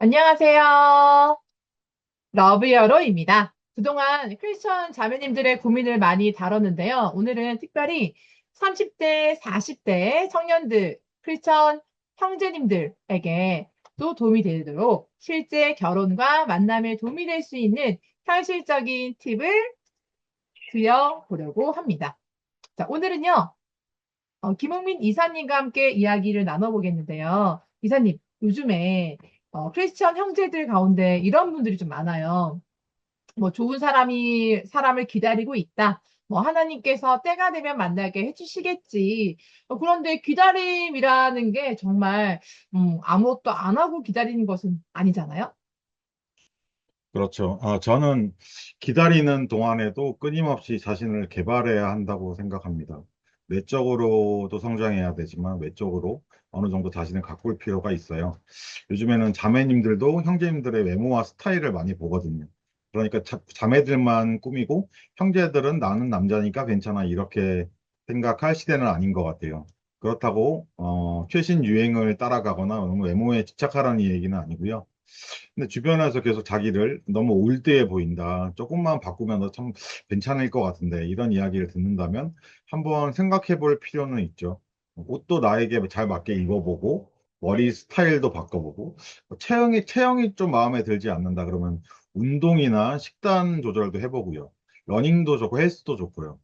안녕하세요. 러브여로입니다. 그동안 크리스천 자매님들의 고민을 많이 다뤘는데요. 오늘은 특별히 30대, 40대 청년들, 크리스천 형제님들에게 또 도움이 되도록 실제 결혼과 만남에 도움이 될 수 있는 현실적인 팁을 드려보려고 합니다. 자, 오늘은요, 김흥민 이사님과 함께 이야기를 나눠보겠는데요. 이사님, 요즘에 크리스천 형제들 가운데 이런 분들이 좀 많아요. 뭐 좋은 사람이 사람을 기다리고 있다. 뭐 하나님께서 때가 되면 만나게 해주시겠지. 그런데 기다림이라는 게 정말 아무것도 안 하고 기다리는 것은 아니잖아요. 그렇죠. 저는 기다리는 동안에도 끊임없이 자신을 개발해야 한다고 생각합니다. 내적으로도 성장해야 되지만 외적으로 어느 정도 자신을 가꿀 필요가 있어요. 요즘에는 자매님들도 형제님들의 외모와 스타일을 많이 보거든요. 그러니까 자매들만 꾸미고 형제들은 나는 남자니까 괜찮아 이렇게 생각할 시대는 아닌 것 같아요. 그렇다고 최신 유행을 따라가거나 너무 외모에 집착하라는 얘기는 아니고요. 근데 주변에서 계속 자기를 너무 올드해 보인다. 조금만 바꾸면 너 참 괜찮을 것 같은데. 이런 이야기를 듣는다면 한번 생각해 볼 필요는 있죠. 옷도 나에게 잘 맞게 입어보고, 머리 스타일도 바꿔보고, 체형이 좀 마음에 들지 않는다. 그러면 운동이나 식단 조절도 해보고요. 러닝도 좋고 헬스도 좋고요.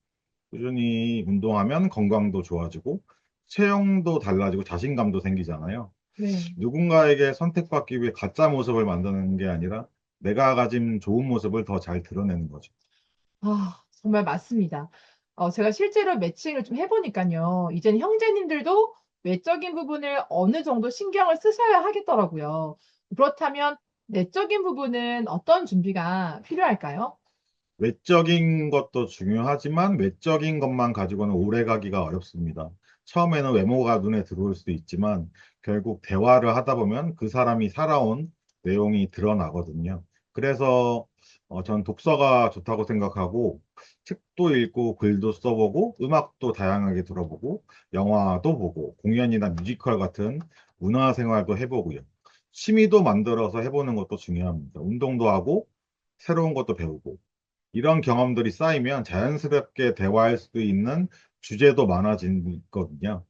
꾸준히 운동하면 건강도 좋아지고, 체형도 달라지고 자신감도 생기잖아요. 네. 누군가에게 선택받기 위해 가짜 모습을 만드는 게 아니라 내가 가진 좋은 모습을 더 잘 드러내는 거죠. 정말 맞습니다. 제가 실제로 매칭을 좀 해보니까요. 이제는 형제님들도 외적인 부분을 어느 정도 신경을 쓰셔야 하겠더라고요. 그렇다면 내적인 부분은 어떤 준비가 필요할까요? 외적인 것도 중요하지만 외적인 것만 가지고는 오래 가기가 어렵습니다. 처음에는 외모가 눈에 들어올 수도 있지만 결국 대화를 하다 보면 그 사람이 살아온 내용이 드러나거든요. 그래서 전 독서가 좋다고 생각하고 책도 읽고 글도 써보고 음악도 다양하게 들어보고 영화도 보고 공연이나 뮤지컬 같은 문화 생활도 해보고요. 취미도 만들어서 해보는 것도 중요합니다. 운동도 하고 새로운 것도 배우고 이런 경험들이 쌓이면 자연스럽게 대화할 수 있는 주제도 많아지거든요.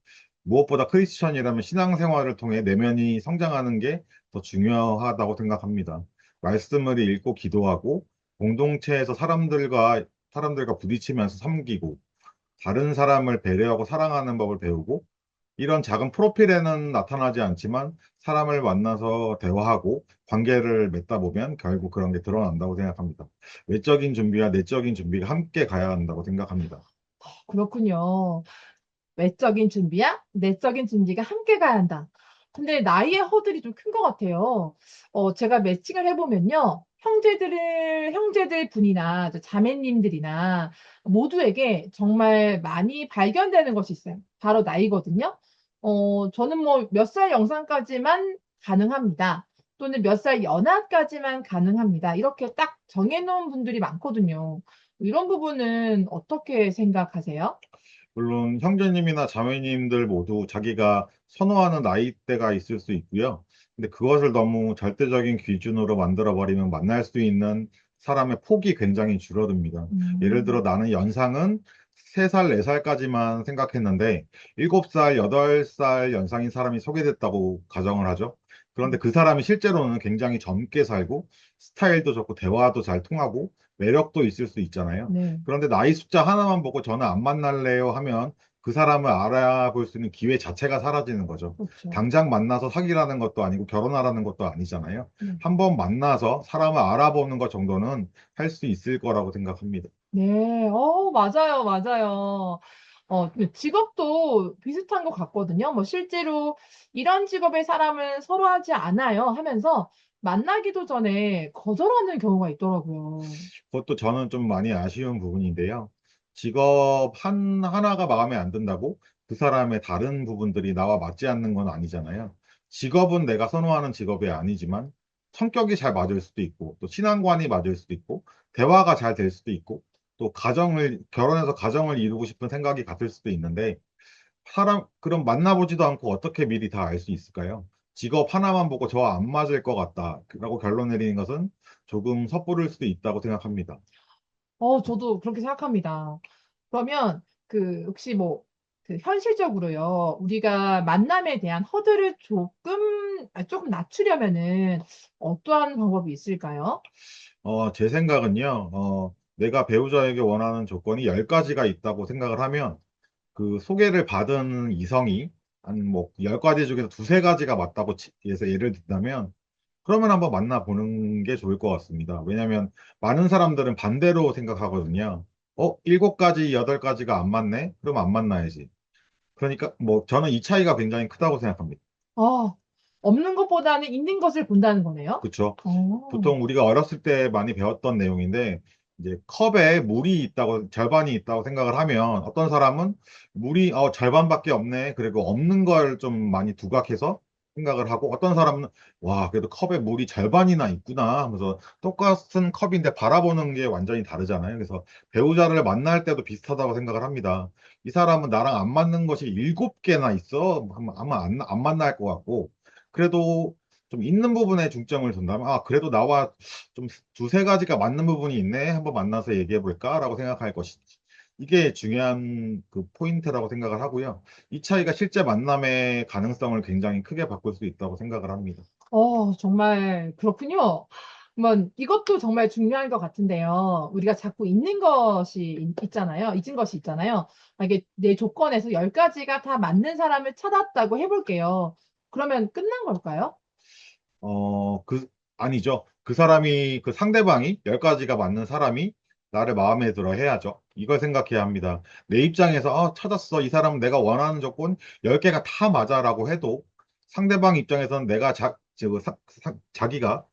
무엇보다 크리스천이라면 신앙생활을 통해 내면이 성장하는 게 더 중요하다고 생각합니다. 말씀을 읽고 기도하고 공동체에서 사람들과 부딪히면서 섬기고 다른 사람을 배려하고 사랑하는 법을 배우고 이런 작은 프로필에는 나타나지 않지만 사람을 만나서 대화하고 관계를 맺다 보면 결국 그런 게 드러난다고 생각합니다. 외적인 준비와 내적인 준비가 함께 가야 한다고 생각합니다. 그렇군요. 외적인 준비야 내적인 준비가 함께 가야 한다. 근데 나이의 허들이 좀 큰 것 같아요. 제가 매칭을 해보면요. 형제들 분이나 자매님들이나 모두에게 정말 많이 발견되는 것이 있어요. 바로 나이거든요. 저는 뭐 몇 살 영상까지만 가능합니다. 또는 몇 살 연하까지만 가능합니다. 이렇게 딱 정해놓은 분들이 많거든요. 이런 부분은 어떻게 생각하세요? 물론 형제님이나 자매님들 모두 자기가 선호하는 나이대가 있을 수 있고요. 근데 그것을 너무 절대적인 기준으로 만들어 버리면 만날 수 있는 사람의 폭이 굉장히 줄어듭니다. 예를 들어 음. 나는 연상은 3살, 4살까지만 생각했는데 7살, 8살 연상인 사람이 소개됐다고 가정을 하죠. 그런데 그 사람이 실제로는 굉장히 젊게 살고 스타일도 좋고 대화도 잘 통하고 매력도 있을 수 있잖아요. 네. 그런데 나이 숫자 하나만 보고 저는 안 만날래요 하면 그 사람을 알아볼 수 있는 기회 자체가 사라지는 거죠. 그렇죠. 당장 만나서 사귀라는 것도 아니고 결혼하라는 것도 아니잖아요. 네. 한번 만나서 사람을 알아보는 것 정도는 할 수 있을 거라고 생각합니다. 네. 맞아요, 맞아요. 근데 직업도 비슷한 것 같거든요. 뭐 실제로 이런 직업의 사람은 서로 하지 않아요 하면서 만나기도 전에 거절하는 경우가 있더라고요. 그것도 저는 좀 많이 아쉬운 부분인데요. 직업 하나가 마음에 안 든다고 그 사람의 다른 부분들이 나와 맞지 않는 건 아니잖아요. 직업은 내가 선호하는 직업이 아니지만 성격이 잘 맞을 수도 있고 또 신앙관이 맞을 수도 있고 대화가 잘 될 수도 있고 또 결혼해서 가정을 이루고 싶은 생각이 같을 수도 있는데 그럼 만나보지도 않고 어떻게 미리 다 알 수 있을까요? 직업 하나만 보고 저 안 맞을 것 같다라고 결론 내리는 것은 조금 섣부를 수도 있다고 생각합니다. 저도 그렇게 생각합니다. 그러면 혹시 뭐 현실적으로요. 우리가 만남에 대한 허들을 조금 낮추려면은 어떠한 방법이 있을까요? 제 생각은요, 내가 배우자에게 원하는 조건이 10가지가 있다고 생각을 하면 그 소개를 받은 이성이 한 뭐 10가지 중에서 두세 가지가 맞다고 해서 예를 든다면 그러면 한번 만나보는 게 좋을 것 같습니다. 왜냐하면 많은 사람들은 반대로 생각하거든요. 7가지, 8가지가 안 맞네? 그럼 안 만나야지. 그러니까 뭐 저는 이 차이가 굉장히 크다고 생각합니다. 어, 없는 것보다는 있는 것을 본다는 거네요. 그렇죠? 어, 보통 우리가 어렸을 때 많이 배웠던 내용인데 이제 컵에 물이 있다고 절반이 있다고 생각을 하면 어떤 사람은 물이 절반밖에 없네. 그리고 없는 걸 좀 많이 두각해서 생각을 하고 어떤 사람은 와 그래도 컵에 물이 절반이나 있구나 하면서 똑같은 컵인데 바라보는 게 완전히 다르잖아요. 그래서 배우자를 만날 때도 비슷하다고 생각을 합니다. 이 사람은 나랑 안 맞는 것이 7개나 있어. 아마 안 만날 것 같고 그래도 좀 있는 부분에 중점을 둔다면, 그래도 나와 좀 두세 가지가 맞는 부분이 있네. 한번 만나서 얘기해 볼까라고 생각할 것이지. 이게 중요한 그 포인트라고 생각을 하고요. 이 차이가 실제 만남의 가능성을 굉장히 크게 바꿀 수 있다고 생각을 합니다. 정말 그렇군요. 이것도 정말 중요한 것 같은데요. 우리가 자꾸 있잖아요. 잊은 것이 있잖아요. 만약에 내 조건에서 10가지가 다 맞는 사람을 찾았다고 해볼게요. 그러면 끝난 걸까요? 아니죠. 그 사람이, 그 상대방이, 10가지가 맞는 사람이 나를 마음에 들어 해야죠. 이걸 생각해야 합니다. 내 입장에서, 찾았어. 이 사람은 내가 원하는 조건 10개가 다 맞아라고 해도 상대방 입장에서는 자기가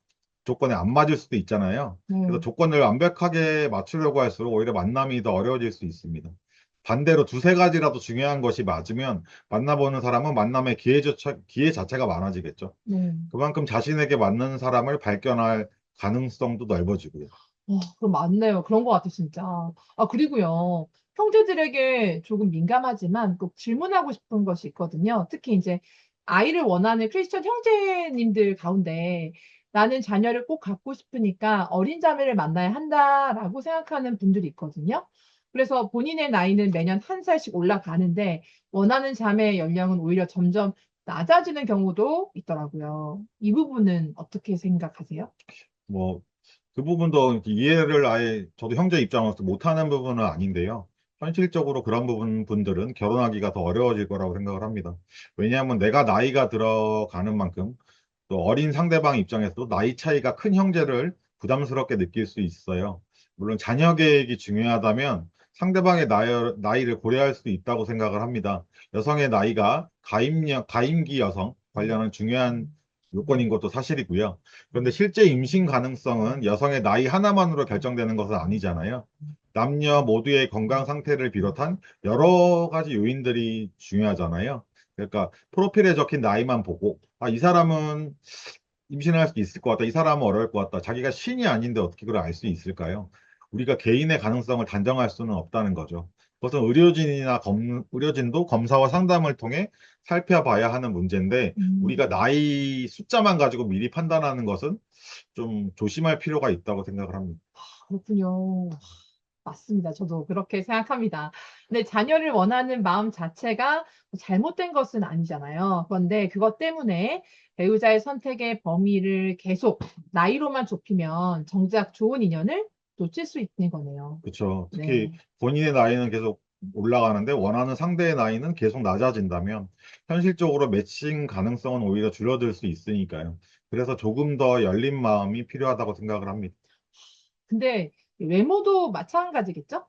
조건에 안 맞을 수도 있잖아요. 그래서 네. 조건을 완벽하게 맞추려고 할수록 오히려 만남이 더 어려워질 수 있습니다. 반대로 두세 가지라도 중요한 것이 맞으면 만나보는 사람은 만남의 기회 자체가 많아지겠죠. 네. 그만큼 자신에게 맞는 사람을 발견할 가능성도 넓어지고요. 그럼 맞네요. 그런 것 같아, 진짜. 그리고요. 형제들에게 조금 민감하지만 꼭 질문하고 싶은 것이 있거든요. 특히 이제 아이를 원하는 크리스천 형제님들 가운데 나는 자녀를 꼭 갖고 싶으니까 어린 자매를 만나야 한다라고 생각하는 분들이 있거든요. 그래서 본인의 나이는 매년 한 살씩 올라가는데 원하는 자매의 연령은 오히려 점점 낮아지는 경우도 있더라고요. 이 부분은 어떻게 생각하세요? 뭐, 그 부분도 이렇게 이해를 아예 저도 형제 입장으로서 못하는 부분은 아닌데요. 현실적으로 그런 분들은 결혼하기가 더 어려워질 거라고 생각을 합니다. 왜냐하면 내가 나이가 들어가는 만큼 또 어린 상대방 입장에서도 나이 차이가 큰 형제를 부담스럽게 느낄 수 있어요. 물론 자녀 계획이 중요하다면 상대방의 나이를 고려할 수 있다고 생각을 합니다. 여성의 나이가 가임기 여성 관련한 중요한 요건인 것도 사실이고요. 그런데 실제 임신 가능성은 여성의 나이 하나만으로 결정되는 것은 아니잖아요. 남녀 모두의 건강 상태를 비롯한 여러 가지 요인들이 중요하잖아요. 그러니까 프로필에 적힌 나이만 보고, 이 사람은 임신할 수 있을 것 같다. 이 사람은 어려울 것 같다. 자기가 신이 아닌데 어떻게 그걸 알 수 있을까요? 우리가 개인의 가능성을 단정할 수는 없다는 거죠. 그것은 의료진도 검사와 상담을 통해 살펴봐야 하는 문제인데, 음. 우리가 나이 숫자만 가지고 미리 판단하는 것은 좀 조심할 필요가 있다고 생각을 합니다. 그렇군요. 맞습니다. 저도 그렇게 생각합니다. 근데 자녀를 원하는 마음 자체가 잘못된 것은 아니잖아요. 그런데 그것 때문에 배우자의 선택의 범위를 계속 나이로만 좁히면 정작 좋은 인연을 놓칠 수 있는 거네요. 그렇죠. 특히 네. 본인의 나이는 계속 올라가는데 원하는 상대의 나이는 계속 낮아진다면 현실적으로 매칭 가능성은 오히려 줄어들 수 있으니까요. 그래서 조금 더 열린 마음이 필요하다고 생각을 합니다. 근데 외모도 마찬가지겠죠?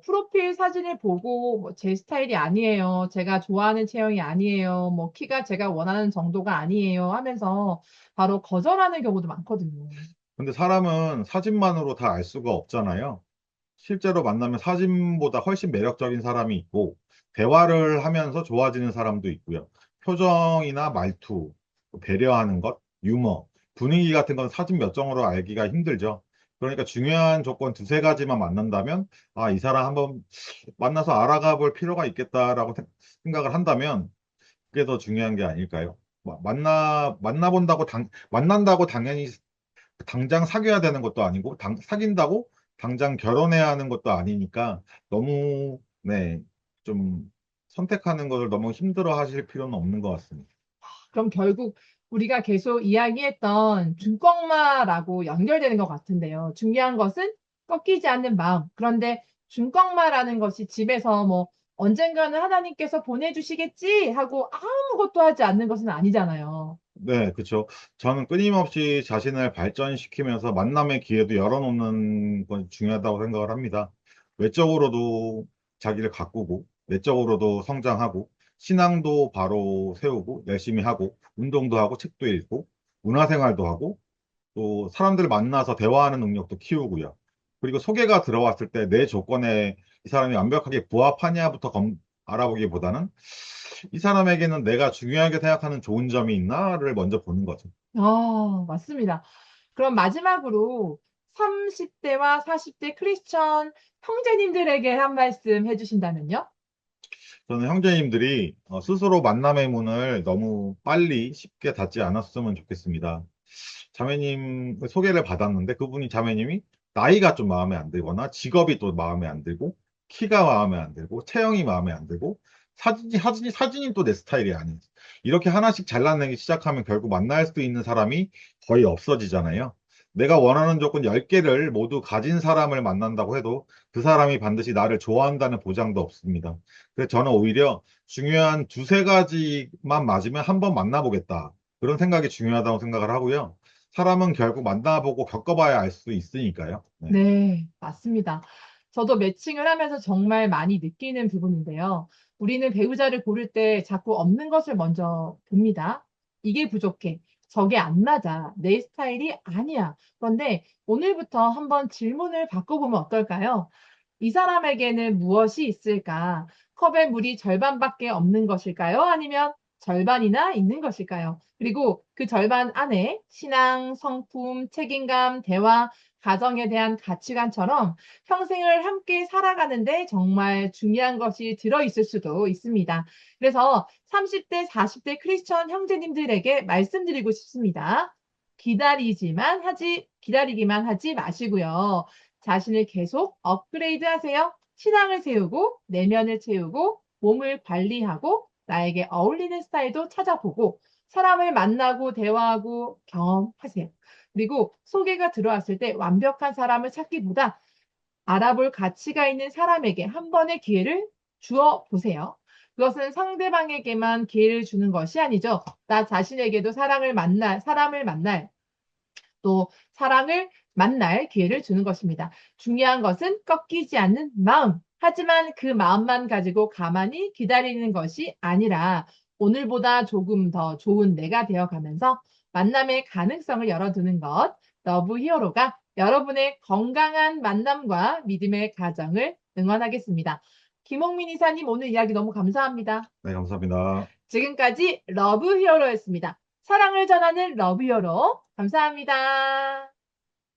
프로필 사진을 보고 제 스타일이 아니에요. 제가 좋아하는 체형이 아니에요. 키가 제가 원하는 정도가 아니에요. 하면서 바로 거절하는 경우도 많거든요. 근데 사람은 사진만으로 다 알 수가 없잖아요. 실제로 만나면 사진보다 훨씬 매력적인 사람이 있고, 대화를 하면서 좋아지는 사람도 있고요. 표정이나 말투, 배려하는 것, 유머, 분위기 같은 건 사진 몇 장으로 알기가 힘들죠. 그러니까 중요한 조건 두세 가지만 만난다면, 이 사람 한번 만나서 알아가 볼 필요가 있겠다라고 생각을 한다면, 그게 더 중요한 게 아닐까요? 만난다고 당연히 당장 사귀어야 되는 것도 아니고, 사귄다고 당장 결혼해야 하는 것도 아니니까, 너무, 네, 좀 선택하는 것을 너무 힘들어 하실 필요는 없는 것 같습니다. 그럼 결국 우리가 계속 이야기했던 중꺾마라고 연결되는 것 같은데요. 중요한 것은 꺾이지 않는 마음. 그런데 중꺾마라는 것이 집에서 뭐 언젠가는 하나님께서 보내주시겠지 하고 아무것도 하지 않는 것은 아니잖아요. 네, 그렇죠. 저는 끊임없이 자신을 발전시키면서 만남의 기회도 열어놓는 건 중요하다고 생각을 합니다. 외적으로도 자기를 가꾸고, 내적으로도 성장하고, 신앙도 바로 세우고, 열심히 하고, 운동도 하고, 책도 읽고, 문화생활도 하고, 또 사람들 만나서 대화하는 능력도 키우고요. 그리고 소개가 들어왔을 때 내 조건에 이 사람이 완벽하게 부합하냐부터 알아보기보다는 이 사람에게는 내가 중요하게 생각하는 좋은 점이 있나를 먼저 보는 거죠. 맞습니다. 그럼 마지막으로 30대와 40대 크리스천 형제님들에게 한 말씀 해주신다면요? 저는 형제님들이 스스로 만남의 문을 너무 빨리 쉽게 닫지 않았으면 좋겠습니다. 자매님 소개를 받았는데 그분이 자매님이 나이가 좀 마음에 안 들거나 직업이 또 마음에 안 들고 키가 마음에 안 들고 체형이 마음에 안 들고 사진이 또 내 스타일이 아니에요. 이렇게 하나씩 잘라내기 시작하면 결국 만날 수 있는 사람이 거의 없어지잖아요. 내가 원하는 조건 10개를 모두 가진 사람을 만난다고 해도 그 사람이 반드시 나를 좋아한다는 보장도 없습니다. 그래서 저는 오히려 중요한 두세 가지만 맞으면 한번 만나보겠다. 그런 생각이 중요하다고 생각을 하고요. 사람은 결국 만나보고 겪어봐야 알 수 있으니까요. 네. 네, 맞습니다. 저도 매칭을 하면서 정말 많이 느끼는 부분인데요. 우리는 배우자를 고를 때 자꾸 없는 것을 먼저 봅니다. 이게 부족해. 저게 안 맞아. 내 스타일이 아니야. 그런데 오늘부터 한번 질문을 바꿔보면 어떨까요? 이 사람에게는 무엇이 있을까? 컵에 물이 절반밖에 없는 것일까요? 아니면 절반이나 있는 것일까요? 그리고 그 절반 안에 신앙, 성품, 책임감, 대화, 가정에 대한 가치관처럼 평생을 함께 살아가는데 정말 중요한 것이 들어있을 수도 있습니다. 그래서 30대, 40대 크리스천 형제님들에게 말씀드리고 싶습니다. 기다리기만 하지 마시고요. 자신을 계속 업그레이드 하세요. 신앙을 세우고, 내면을 채우고, 몸을 관리하고, 나에게 어울리는 스타일도 찾아보고, 사람을 만나고 대화하고 경험하세요. 그리고 소개가 들어왔을 때 완벽한 사람을 찾기보다 알아볼 가치가 있는 사람에게 한 번의 기회를 주어 보세요. 그것은 상대방에게만 기회를 주는 것이 아니죠. 나 자신에게도 사람을 만날, 또 사랑을 만날 기회를 주는 것입니다. 중요한 것은 꺾이지 않는 마음. 하지만 그 마음만 가지고 가만히 기다리는 것이 아니라 오늘보다 조금 더 좋은 내가 되어가면서 만남의 가능성을 열어두는 것, 러브 히어로가 여러분의 건강한 만남과 믿음의 가정을 응원하겠습니다. 김홍민 이사님 오늘 이야기 너무 감사합니다. 네, 감사합니다. 지금까지 러브 히어로였습니다. 사랑을 전하는 러브 히어로. 감사합니다.